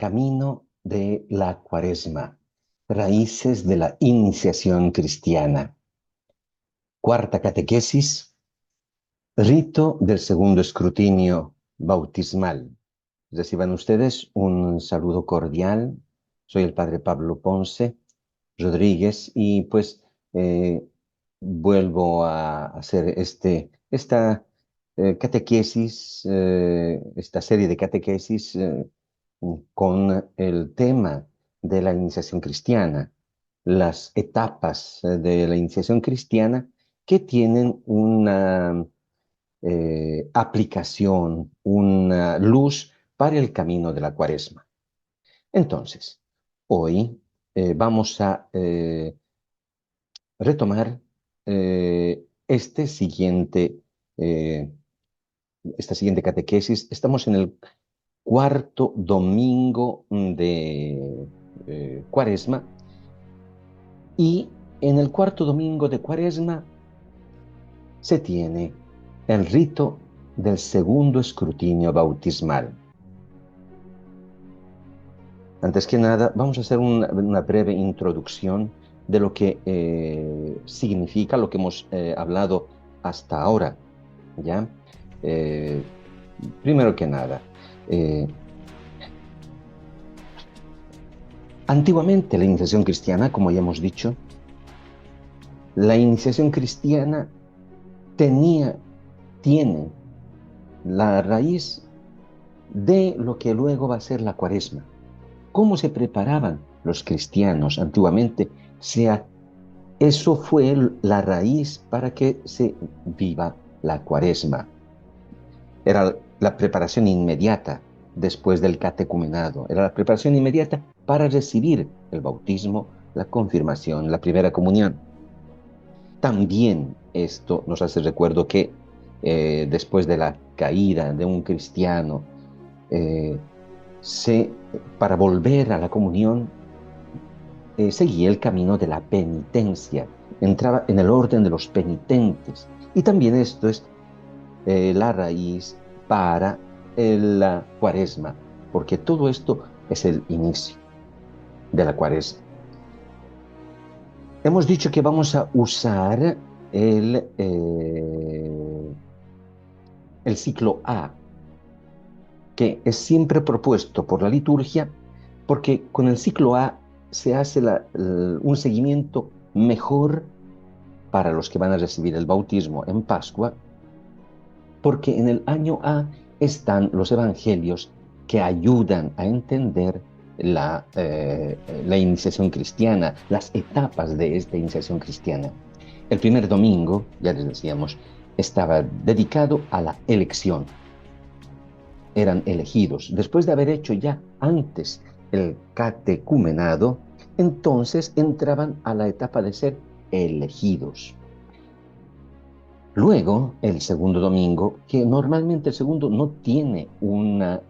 camino de la Cuaresma, raíces de la iniciación cristiana. Cuarta catequesis, rito del segundo escrutinio bautismal. Reciban ustedes un saludo cordial. Soy el padre Pablo Ponce Rodríguez y vuelvo a hacer esta catequesis, esta serie de catequesis con el tema de la iniciación cristiana, las etapas de la iniciación cristiana que tienen una aplicación, una luz para el camino de la Cuaresma. Entonces, hoy vamos a retomar eh, este siguiente, eh, esta siguiente catequesis. Estamos en el cuarto domingo de Cuaresma y en el cuarto domingo de Cuaresma se tiene el rito del segundo escrutinio bautismal. Antes que nada, vamos a hacer una breve introducción de lo que significa lo que hemos hablado hasta ahora, ¿ya? Eh, Primero que nada, eh, antiguamente la iniciación cristiana, como ya hemos dicho, la iniciación cristiana tiene la raíz de lo que luego va a ser la Cuaresma. ¿Cómo se preparaban los cristianos antiguamente? Eso fue la raíz para que se viva la Cuaresma. Era la preparación inmediata después del catecumenado. Era la preparación inmediata para recibir el bautismo, la confirmación, la primera comunión. También esto nos hace recuerdo que después de la caída de un cristiano, eh, para volver a la comunión, seguía el camino de la penitencia, entraba en el orden de los penitentes. Y también esto es la raíz para la Cuaresma, porque todo esto es el inicio de la Cuaresma. Hemos dicho que vamos a usar el ciclo A, que es siempre propuesto por la liturgia, porque con el ciclo A se hace un seguimiento mejor para los que van a recibir el bautismo en Pascua, porque en el año A están los evangelios que ayudan a entender la iniciación cristiana, las etapas de esta iniciación cristiana. El primer domingo, ya les decíamos, estaba dedicado a la elección. Eran elegidos. Después de haber hecho ya antes el catecumenado, entonces entraban a la etapa de ser elegidos. Luego, el segundo domingo, que normalmente el segundo no tiene una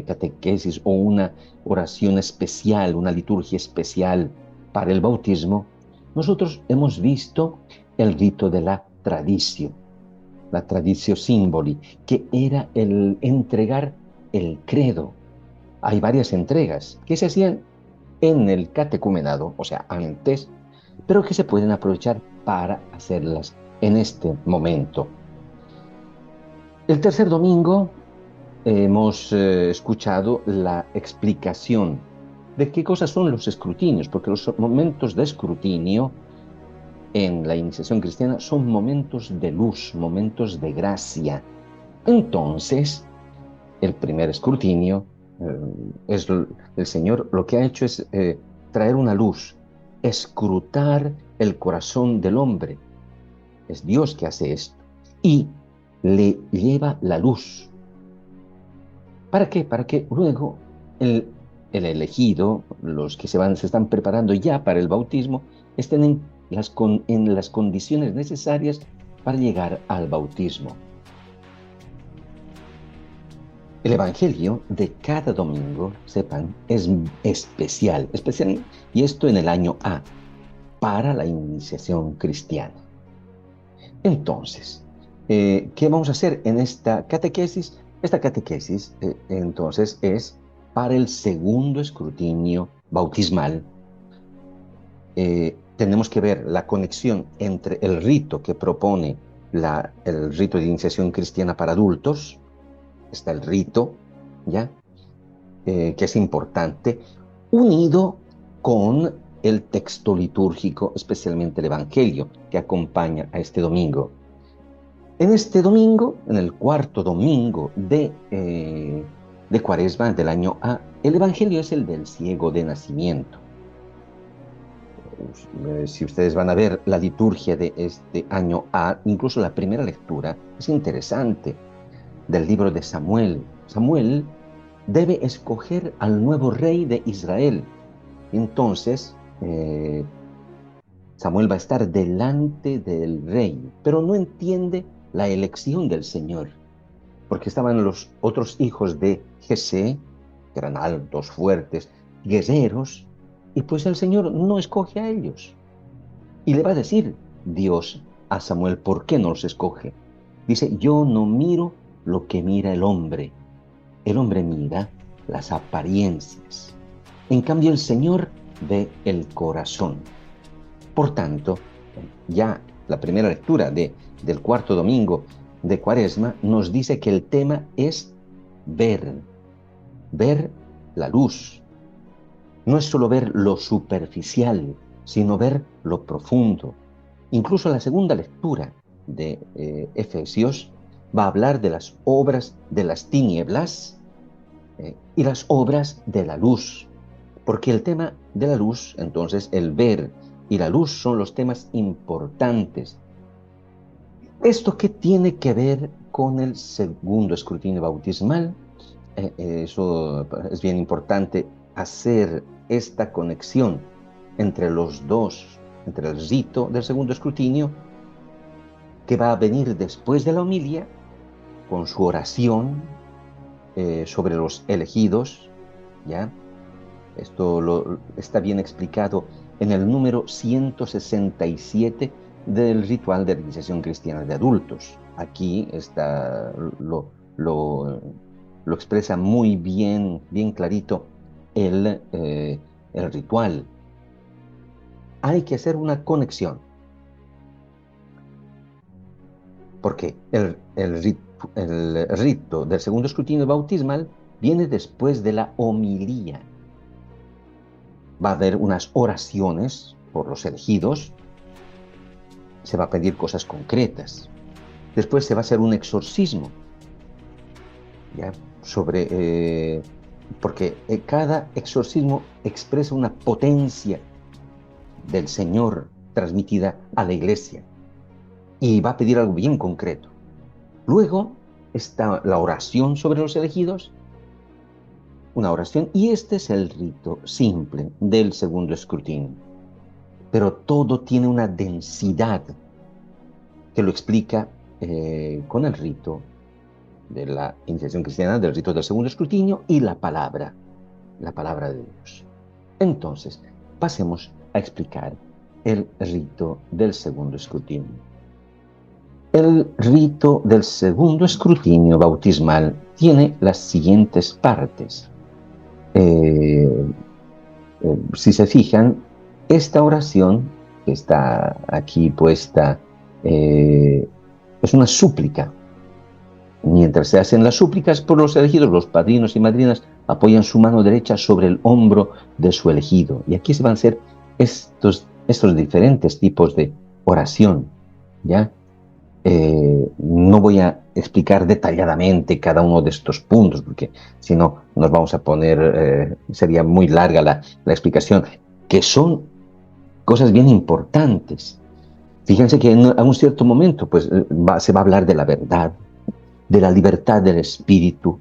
catequesis o una oración especial, una liturgia especial para el bautismo, nosotros hemos visto el rito de la traditio simboli, que era el entregar el credo. Hay varias entregas que se hacían en el catecumenado, o sea, antes, pero que se pueden aprovechar para hacerlas en este momento. El tercer domingo hemos escuchado la explicación de qué cosas son los escrutinios, porque los momentos de escrutinio en la iniciación cristiana son momentos de luz, momentos de gracia. Entonces, el primer escrutinio, el Señor lo que ha hecho es traer una luz, escrutar el corazón del hombre. Es Dios que hace esto y le lleva la luz. ¿Para qué? Para que luego el elegido, los que se están preparando ya para el bautismo, estén en las condiciones necesarias para llegar al bautismo. El Evangelio de cada domingo, sepan, es especial, y esto en el año A, para la iniciación cristiana. Entonces, ¿qué vamos a hacer en esta catequesis? Esta catequesis, entonces, es para el segundo escrutinio bautismal, tenemos que ver la conexión entre el rito que propone el rito de iniciación cristiana para adultos, está el rito, ¿ya? Que es importante, unido con el texto litúrgico, especialmente el Evangelio, que acompaña a este domingo. En este domingo, en el cuarto domingo de Cuaresma del año A, el Evangelio es el del ciego de nacimiento. Si ustedes van a ver la liturgia de este año A, incluso la primera lectura es interesante, del libro de Samuel. Samuel debe escoger al nuevo rey de Israel. Entonces, Samuel va a estar delante del rey, pero no entiende la elección del Señor, porque estaban los otros hijos de Jesé, que eran altos, fuertes, guerreros, y pues el Señor no escoge a ellos. Y le va a decir Dios a Samuel, ¿por qué no los escoge? Dice, yo no miro lo que mira el hombre mira las apariencias. En cambio, el Señor ve el corazón. Por tanto, ya la primera lectura del cuarto domingo de Cuaresma nos dice que el tema es ver la luz. No es solo ver lo superficial, sino ver lo profundo. Incluso la segunda lectura de Efesios va a hablar de las obras de las tinieblas y las obras de la luz. Porque el tema de la luz, entonces, el ver y la luz son los temas importantes. ¿Esto qué tiene que ver con el segundo escrutinio bautismal? Eso es bien importante, hacer esta conexión entre los dos, entre el rito del segundo escrutinio, que va a venir después de la homilia, con su oración sobre los elegidos, ¿ya? Esto está bien explicado en el número 167 del ritual de iniciación cristiana de adultos. Aquí está, lo expresa muy bien, bien clarito el ritual. Hay que hacer una conexión, porque el rito del segundo escrutinio bautismal viene después de la homilía. Va a haber unas oraciones por los elegidos, se va a pedir cosas concretas. Después se va a hacer un exorcismo, ¿ya? Porque cada exorcismo expresa una potencia del Señor transmitida a la iglesia y va a pedir algo bien concreto. Luego está la oración sobre los elegidos, una oración, y este es el rito simple del segundo escrutinio. Pero todo tiene una densidad que lo explica con el rito de la iniciación cristiana, del rito del segundo escrutinio y la palabra de Dios. Entonces, pasemos a explicar el rito del segundo escrutinio. El rito del segundo escrutinio bautismal tiene las siguientes partes. Si se fijan, esta oración que está aquí puesta es una súplica. Mientras se hacen las súplicas por los elegidos, los padrinos y madrinas apoyan su mano derecha sobre el hombro de su elegido. Y aquí se van a hacer estos diferentes tipos de oración, ¿ya? No voy a explicar detalladamente cada uno de estos puntos, porque si no nos vamos a poner, sería muy larga la explicación, que son cosas bien importantes. Fíjense que en un cierto momento pues, se va a hablar de la verdad, de la libertad del espíritu,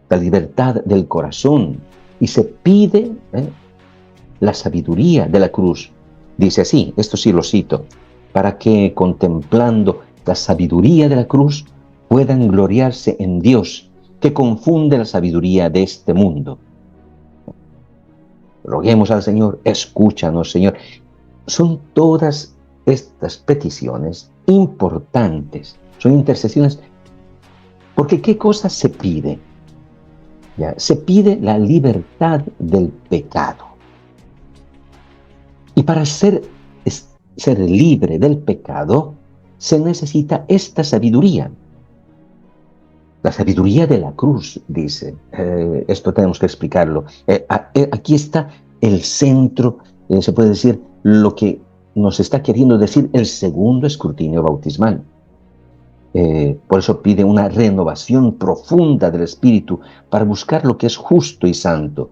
la libertad del corazón, y se pide la sabiduría de la cruz. Dice así, esto sí lo cito, para que contemplando la sabiduría de la cruz puedan gloriarse en Dios, que confunde la sabiduría de este mundo. Roguemos al Señor, escúchanos, Señor. Son todas estas peticiones importantes, son intercesiones, porque ¿qué cosa se pide? Ya, se pide la libertad del pecado. Y para ser libre del pecado, se necesita esta sabiduría. La sabiduría de la cruz, dice. Esto tenemos que explicarlo. Aquí está el centro, se puede decir, lo que nos está queriendo decir el segundo escrutinio bautismal. Por eso pide una renovación profunda del espíritu para buscar lo que es justo y santo.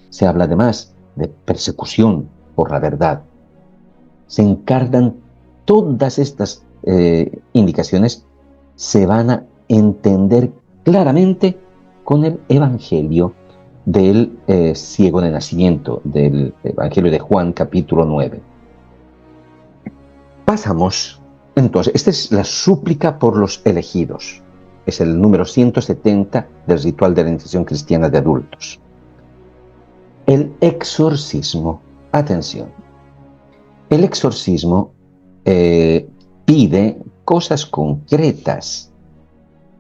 Se habla además de persecución por la verdad. Se encargan todas estas indicaciones, se van a entender claramente con el Evangelio del ciego de nacimiento, del Evangelio de Juan capítulo 9. Pasamos, entonces, esta es la súplica por los elegidos. Es el número 170 del ritual de la iniciación cristiana de adultos. El exorcismo. Atención. El exorcismo pide cosas concretas,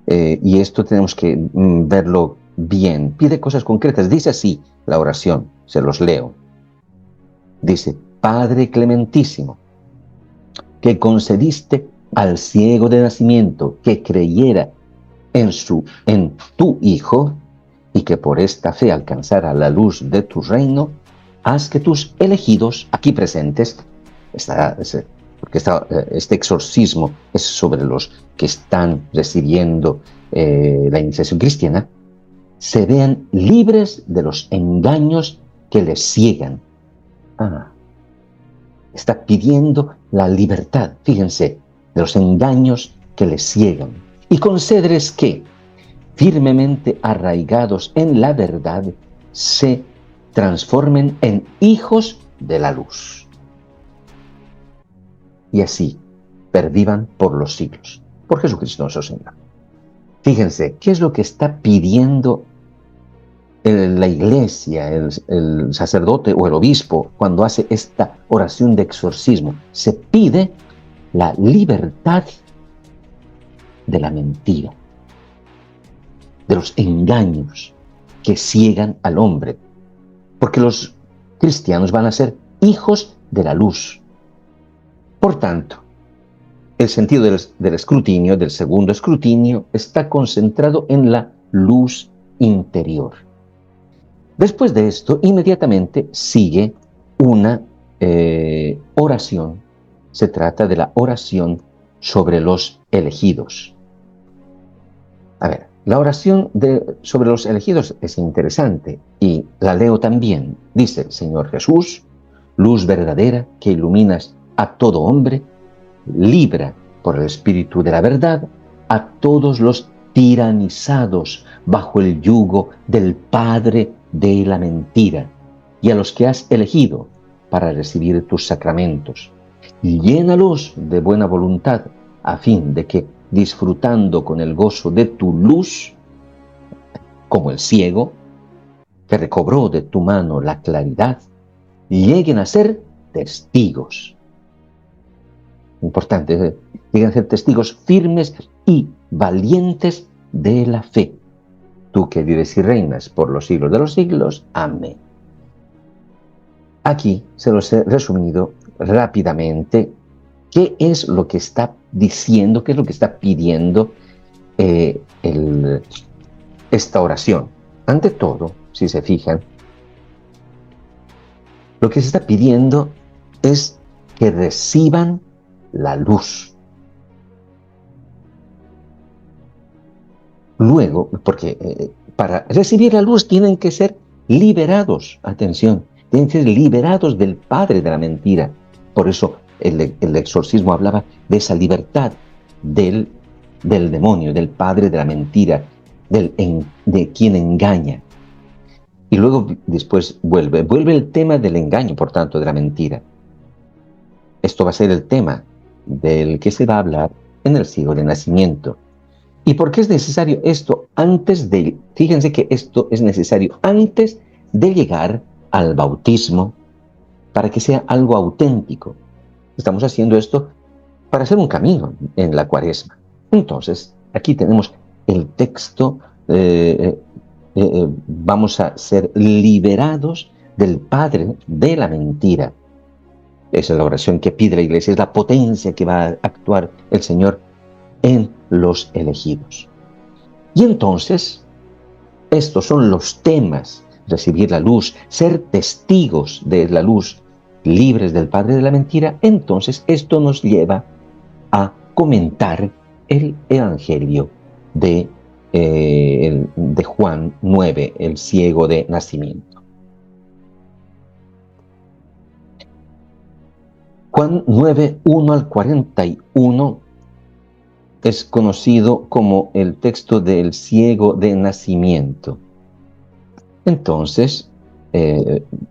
y esto tenemos que verlo bien. Pide cosas concretas. Dice así la oración, se los leo. Dice: Padre clementísimo, que concediste al ciego de nacimiento que creyera en tu Hijo, y que por esta fe alcanzara la luz de tu reino, haz que tus elegidos aquí presentes, porque este exorcismo es sobre los que están recibiendo la iniciación cristiana, se vean libres de los engaños que les ciegan. Está pidiendo la libertad, fíjense, de los engaños que les ciegan. Y concederes que, firmemente arraigados en la verdad, se transformen en hijos de la luz. Y así pervivan por los siglos. Por Jesucristo nuestro Señor. Fíjense, ¿qué es lo que está pidiendo la iglesia, el sacerdote o el obispo cuando hace esta oración de exorcismo? Se pide la libertad de la mentira, de los engaños que ciegan al hombre, porque los cristianos van a ser hijos de la luz. Por tanto, el sentido del escrutinio, del segundo escrutinio, está concentrado en la luz interior. Después de esto, inmediatamente sigue una oración. Se trata de la oración sobre los elegidos. A ver, la oración sobre los elegidos es interesante y la leo también. Dice: Señor Jesús, luz verdadera que iluminas a todo hombre, libra por el Espíritu de la verdad a todos los tiranizados bajo el yugo del padre de la mentira y a los que has elegido para recibir tus sacramentos. Y llénalos de buena voluntad a fin de que, disfrutando con el gozo de tu luz, como el ciego que recobró de tu mano la claridad, lleguen a ser testigos. Importante, lleguen a ser testigos firmes y valientes de la fe. Tú que vives y reinas por los siglos de los siglos. Amén. Aquí se los he resumido rápidamente. ¿Qué es lo que está diciendo? ¿Qué es lo que está pidiendo esta oración? Ante todo, si se fijan, lo que se está pidiendo es que reciban la luz. Luego, porque para recibir la luz tienen que ser liberados, atención, tienen que ser liberados del padre de la mentira. Por eso el exorcismo hablaba de esa libertad del demonio, del padre de la mentira, de quien engaña. Y luego después vuelve el tema del engaño, por tanto, de la mentira. Esto va a ser el tema del que se va a hablar en el siglo de nacimiento. ¿Y por qué es necesario esto fíjense que esto es necesario antes de llegar al bautismo, para que sea algo auténtico? Estamos haciendo esto para hacer un camino en la Cuaresma. Entonces, aquí tenemos el texto vamos a ser liberados del padre de la mentira. Esa es la oración que pide la Iglesia, es la potencia que va a actuar el Señor en los elegidos. Y entonces, estos son los temas: recibir la luz, ser testigos de la luz, libres del padre de la mentira. Entonces, esto nos lleva a comentar el Evangelio de Juan 9, el ciego de nacimiento. Juan 9, 1 al 41 es conocido como el texto del ciego de nacimiento. Entonces,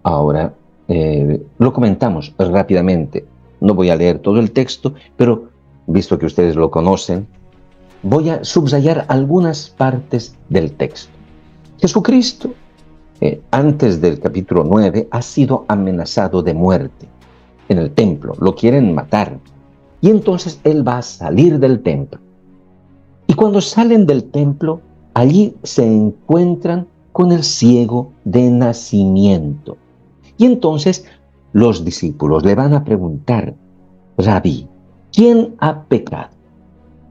ahora lo comentamos rápidamente. No voy a leer todo el texto, pero visto que ustedes lo conocen, voy a subrayar algunas partes del texto. Jesucristo, antes del capítulo 9, ha sido amenazado de muerte en el templo. Lo quieren matar. Y entonces Él va a salir del templo. Y cuando salen del templo, allí se encuentran con el ciego de nacimiento. Y entonces los discípulos le van a preguntar: Rabí, ¿quién ha pecado,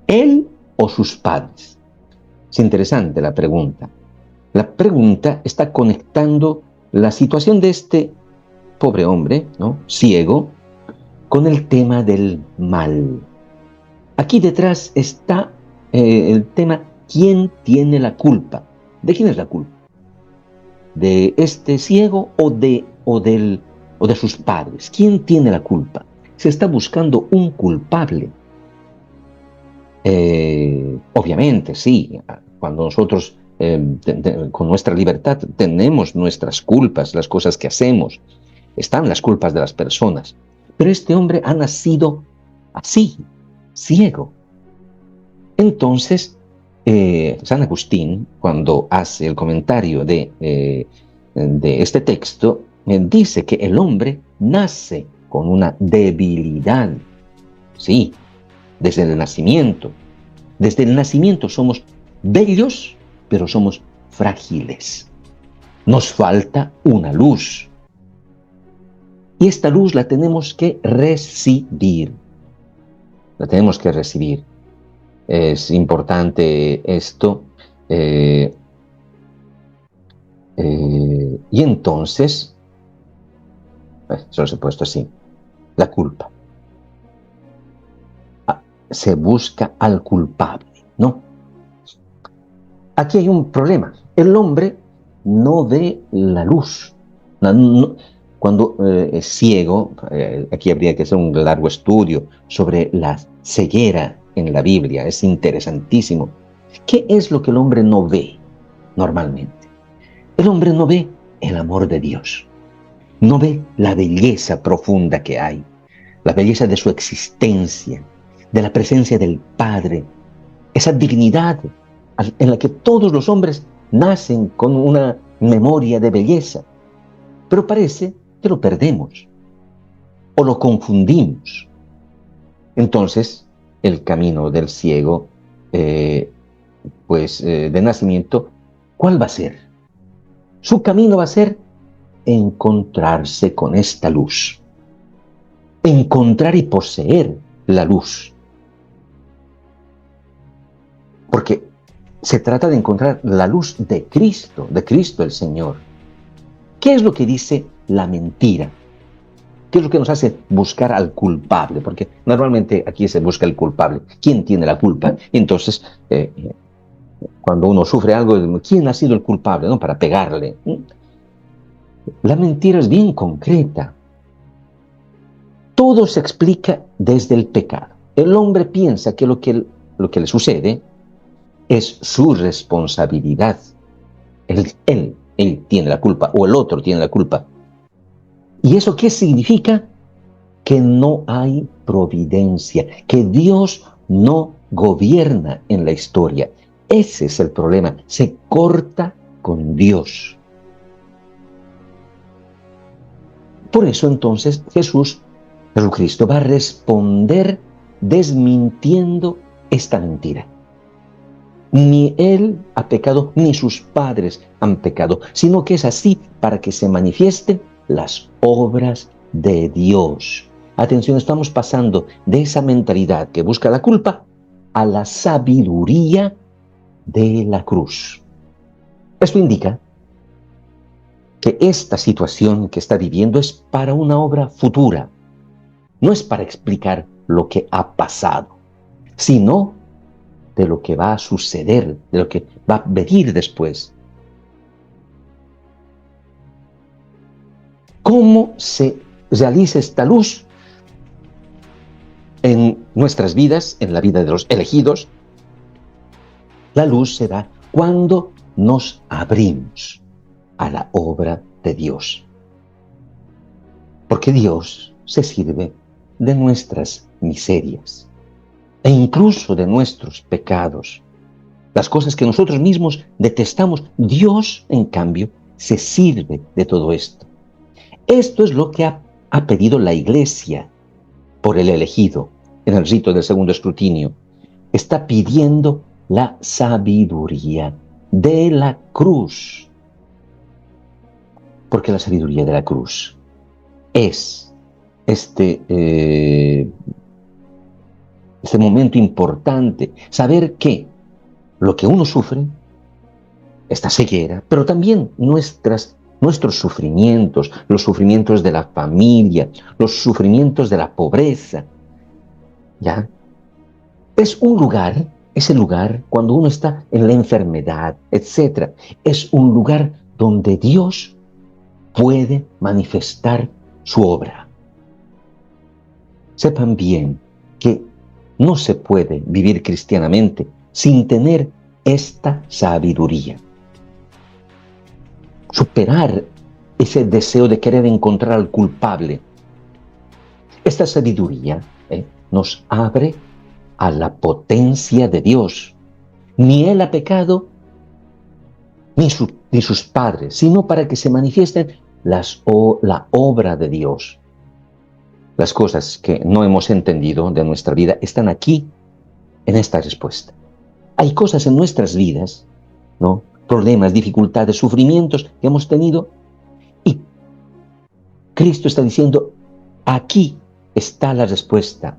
él o sus padres? Es interesante la pregunta. La pregunta está conectando la situación de este pobre hombre, ¿no?, ciego, con el tema del mal. Aquí detrás está el tema: ¿quién tiene la culpa? ¿De quién es la culpa? ¿De este ciego o de sus padres? ¿Quién tiene la culpa? Se está buscando un culpable. Obviamente, sí, cuando nosotros con nuestra libertad tenemos nuestras culpas, las cosas que hacemos, están las culpas de las personas. Pero este hombre ha nacido así, ciego. Entonces, San Agustín, cuando hace el comentario de este texto, dice que el hombre nace con una debilidad. Sí, desde el nacimiento. Desde el nacimiento somos bellos, pero somos frágiles. Nos falta una luz. Y esta luz la tenemos que recibir. La tenemos que recibir. Es importante esto. Y entonces, eso se ha puesto así, la culpa. Se busca al culpable, ¿no? Aquí hay un problema. El hombre no ve la luz. Cuando es ciego, aquí habría que hacer un largo estudio sobre la ceguera en la Biblia. Es interesantísimo. ¿Qué es lo que el hombre no ve normalmente? El hombre no ve el amor de Dios. No ve la belleza profunda que hay, la belleza de su existencia, de la presencia del Padre, esa dignidad en la que todos los hombres nacen con una memoria de belleza. Pero parece que lo perdemos o lo confundimos. Entonces, el camino del ciego, de nacimiento, ¿cuál va a ser? Su camino va a ser encontrarse con esta luz, encontrar y poseer la luz. Porque se trata de encontrar la luz de Cristo el Señor. ¿Qué es lo que dice la mentira? ¿Qué es lo que nos hace buscar al culpable? Porque normalmente aquí se busca el culpable. ¿Quién tiene la culpa? Y entonces, cuando uno sufre algo, ¿quién ha sido el culpable? ¿No? Para pegarle. La mentira es bien concreta. Todo se explica desde el pecado. El hombre piensa que lo que le sucede es su responsabilidad. Él tiene la culpa o el otro tiene la culpa. ¿Y eso qué significa? Que no hay providencia, que Dios no gobierna en la historia. Ese es el problema. Se corta con Dios. Por eso entonces Jesucristo va a responder desmintiendo esta mentira. Ni él ha pecado, ni sus padres han pecado, sino que es así para que se manifiesten las obras de Dios. Atención, estamos pasando de esa mentalidad que busca la culpa a la sabiduría de la cruz. Esto indica que esta situación que está viviendo es para una obra futura. No es para explicar lo que ha pasado, sino de lo que va a suceder, de lo que va a venir después. ¿Cómo se realiza esta luz en nuestras vidas, en la vida de los elegidos? La luz se da cuando nos abrimos a la obra de Dios. Porque Dios se sirve de nuestras miserias e incluso de nuestros pecados. Las cosas que nosotros mismos detestamos, Dios, en cambio, se sirve de todo esto. Esto es lo que ha pedido la Iglesia por el elegido en el rito del segundo escrutinio. Está pidiendo la sabiduría de la cruz. Porque la sabiduría de la cruz es este momento importante, saber que lo que uno sufre, esta ceguera, pero también nuestros sufrimientos, los sufrimientos de la familia, los sufrimientos de la pobreza, ¿ya? Es un lugar, ese lugar, cuando uno está en la enfermedad, etc., es un lugar donde Dios puede manifestar su obra. Sepan bien que no se puede vivir cristianamente sin tener esta sabiduría. Superar ese deseo de querer encontrar al culpable. Esta sabiduría nos abre a la potencia de Dios. Ni él ha pecado, ni sus padres, sino para que se manifiesten la obra de Dios. Las cosas que no hemos entendido de nuestra vida están aquí, en esta respuesta. Hay cosas en nuestras vidas, ¿no? Problemas, dificultades, sufrimientos que hemos tenido, y Cristo está diciendo, aquí está la respuesta.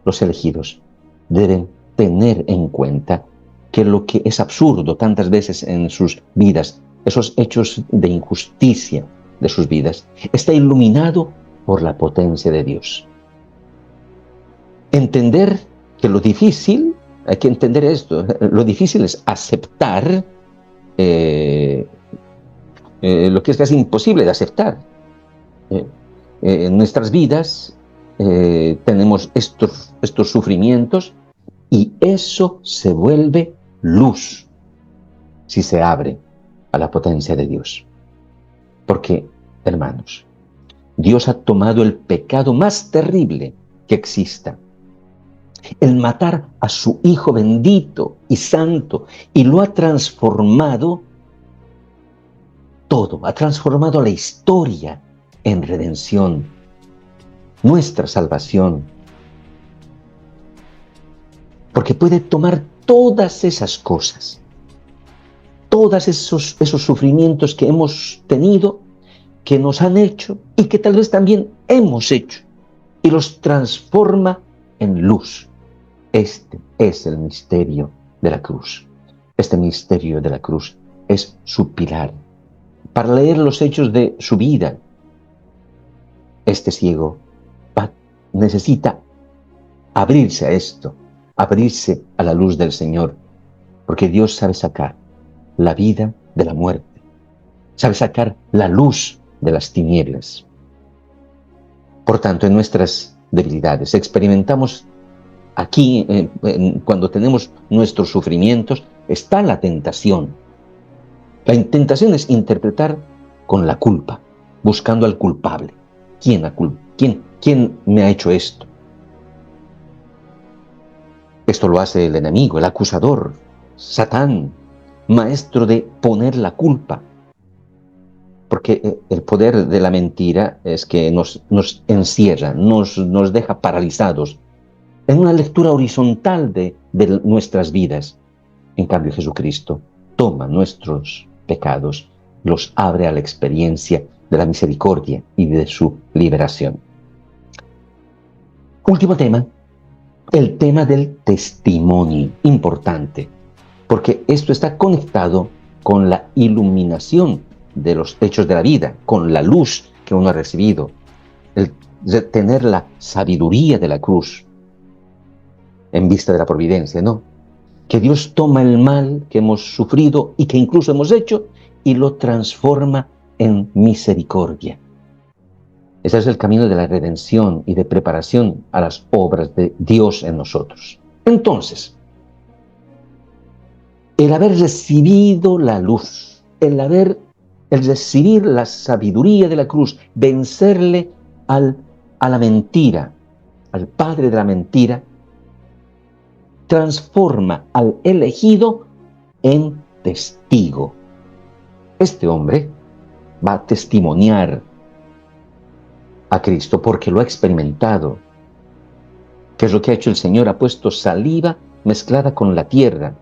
Los elegidos deben tener en cuenta que lo que es absurdo tantas veces en sus vidas, esos hechos de injusticia de sus vidas, está iluminado por la potencia de Dios. Entender que lo difícil, hay que entender esto, lo difícil es aceptar lo que es casi imposible de aceptar. En nuestras vidas tenemos estos sufrimientos, y eso se vuelve luz si se abre a la potencia de Dios. Porque, hermanos, Dios ha tomado el pecado más terrible que exista, el matar a su Hijo bendito y santo, y lo ha transformado todo, ha transformado la historia en redención, nuestra salvación. Porque puede tomar todas esas cosas, todos esos sufrimientos que hemos tenido, que nos han hecho y que tal vez también hemos hecho, y los transforma en luz. Este es el misterio de la cruz. Este misterio de la cruz es su pilar. Para leer los hechos de su vida, este ciego necesita abrirse a esto, abrirse a la luz del Señor, porque Dios sabe sacar la vida de la muerte, sabe sacar la luz de las tinieblas. Por tanto, en nuestras debilidades experimentamos aquí, cuando tenemos nuestros sufrimientos, está la tentación. La tentación es interpretar con la culpa, buscando al culpable. ¿Quién me ha hecho esto? Esto lo hace el enemigo, el acusador, Satán, maestro de poner la culpa. Porque el poder de la mentira es que nos encierra, nos deja paralizados en una lectura horizontal de nuestras vidas. En cambio, Jesucristo toma nuestros pecados, los abre a la experiencia de la misericordia y de su liberación. Último tema, el tema del testimonio, importante, porque esto está conectado con la iluminación de los hechos de la vida, con la luz que uno ha recibido, el tener la sabiduría de la cruz en vista de la providencia, ¿no? Que Dios toma el mal que hemos sufrido y que incluso hemos hecho y lo transforma en misericordia. Ese es el camino de la redención y de preparación a las obras de Dios en nosotros. Entonces, el haber recibido la luz, el recibir la sabiduría de la cruz, vencerle a la mentira, al padre de la mentira, transforma al elegido en testigo. Este hombre va a testimoniar a Cristo porque lo ha experimentado. ¿Qué es lo que ha hecho el Señor? Ha puesto saliva mezclada con la tierra,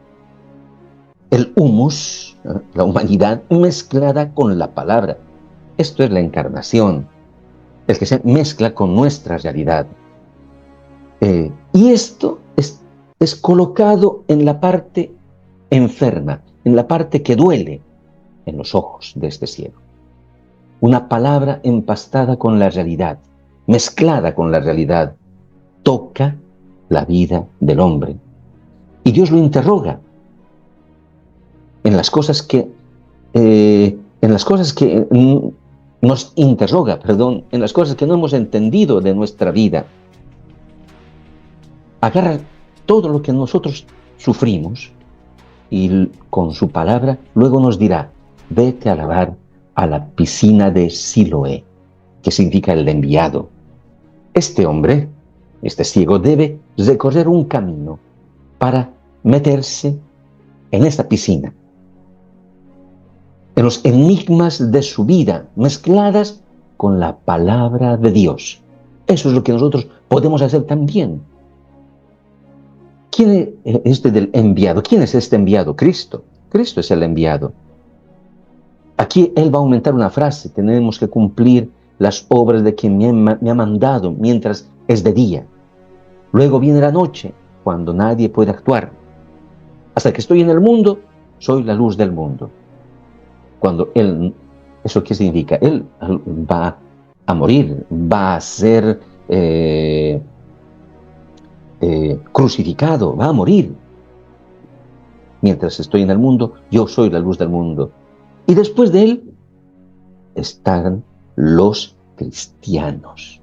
el humus, la humanidad mezclada con la palabra. Esto es la encarnación, el que se mezcla con nuestra realidad. Y esto es colocado en la parte enferma, en la parte que duele, en los ojos de este ciego. Una palabra empastada con la realidad, mezclada con la realidad, toca la vida del hombre. Y Dios lo interroga en las cosas que nos interroga, en las cosas que no hemos entendido de nuestra vida. Agarra todo lo que nosotros sufrimos y con su palabra luego nos dirá: vete a lavar a la piscina de Siloé, que significa el enviado. Este hombre, este ciego, debe recorrer un camino para meterse en esta piscina, en los enigmas de su vida, mezcladas con la palabra de Dios. Eso es lo que nosotros podemos hacer también. ¿Quién es este del enviado? ¿Quién es este enviado? Cristo. Cristo es el enviado. Aquí Él va a aumentar una frase: tenemos que cumplir las obras de quien me ha mandado mientras es de día. Luego viene la noche, cuando nadie puede actuar. Hasta que estoy en el mundo, soy la luz del mundo. Cuando Él, ¿eso qué significa? Él va a morir, va a ser crucificado, va a morir. Mientras estoy en el mundo, yo soy la luz del mundo. Y después de Él están los cristianos.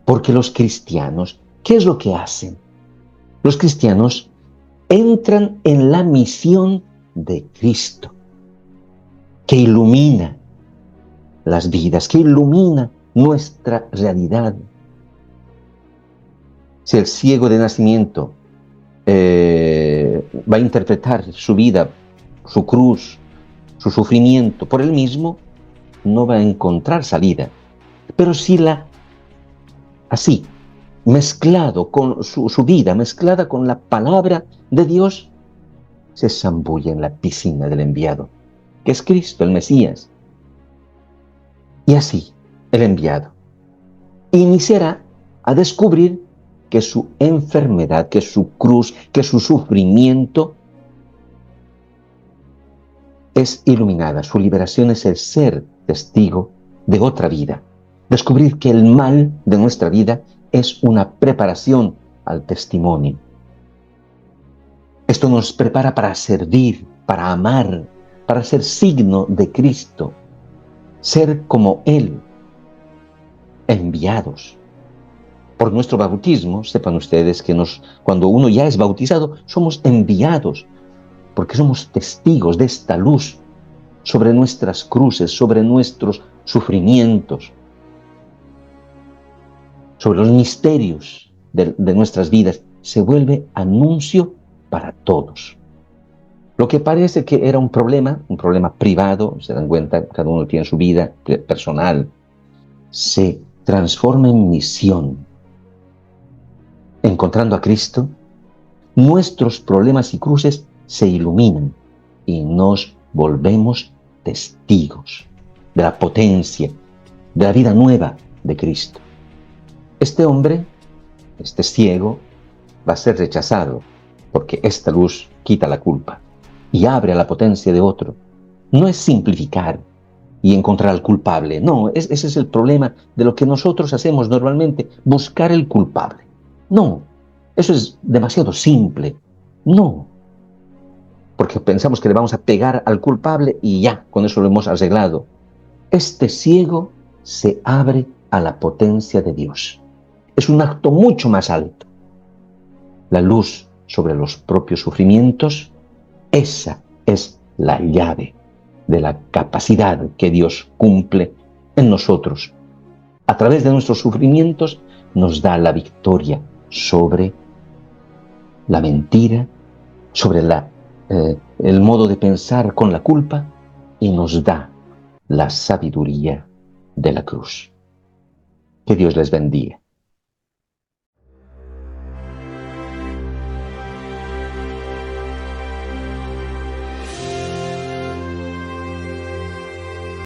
Porque los cristianos, ¿qué es lo que hacen? Los cristianos entran en la misión de Cristo, que ilumina las vidas, que ilumina nuestra realidad. Si el ciego de nacimiento va a interpretar su vida, su cruz, su sufrimiento por él mismo, no va a encontrar salida. Pero si así, mezclado con su vida, mezclada con la palabra de Dios, se zambulle en la piscina del enviado, que es Cristo, el Mesías. Y así, el enviado iniciará a descubrir que su enfermedad, que su cruz, que su sufrimiento es iluminada. Su liberación es el ser testigo de otra vida. Descubrir que el mal de nuestra vida es una preparación al testimonio. Esto nos prepara para servir, para amar, para ser signo de Cristo, ser como Él, enviados. Por nuestro bautismo, sepan ustedes que cuando uno ya es bautizado, somos enviados, porque somos testigos de esta luz sobre nuestras cruces, sobre nuestros sufrimientos, sobre los misterios de nuestras vidas. Se vuelve anuncio para todos. Lo que parece que era un problema privado, se dan cuenta, cada uno tiene su vida personal, se transforma en misión. Encontrando a Cristo, nuestros problemas y cruces se iluminan y nos volvemos testigos de la potencia, de la vida nueva de Cristo. Este hombre, este ciego, va a ser rechazado porque esta luz quita la culpa y abre a la potencia de otro. No es simplificar y encontrar al culpable, no, ese es el problema de lo que nosotros hacemos normalmente, buscar el culpable. No, eso es demasiado simple. No, porque pensamos que le vamos a pegar al culpable y ya, con eso lo hemos arreglado. Este ciego se abre a la potencia de Dios. Es un acto mucho más alto. La luz sobre los propios sufrimientos, esa es la llave de la capacidad que Dios cumple en nosotros. A través de nuestros sufrimientos nos da la victoria sobre la mentira, sobre el modo de pensar con la culpa y nos da la sabiduría de la cruz. Que Dios les bendiga.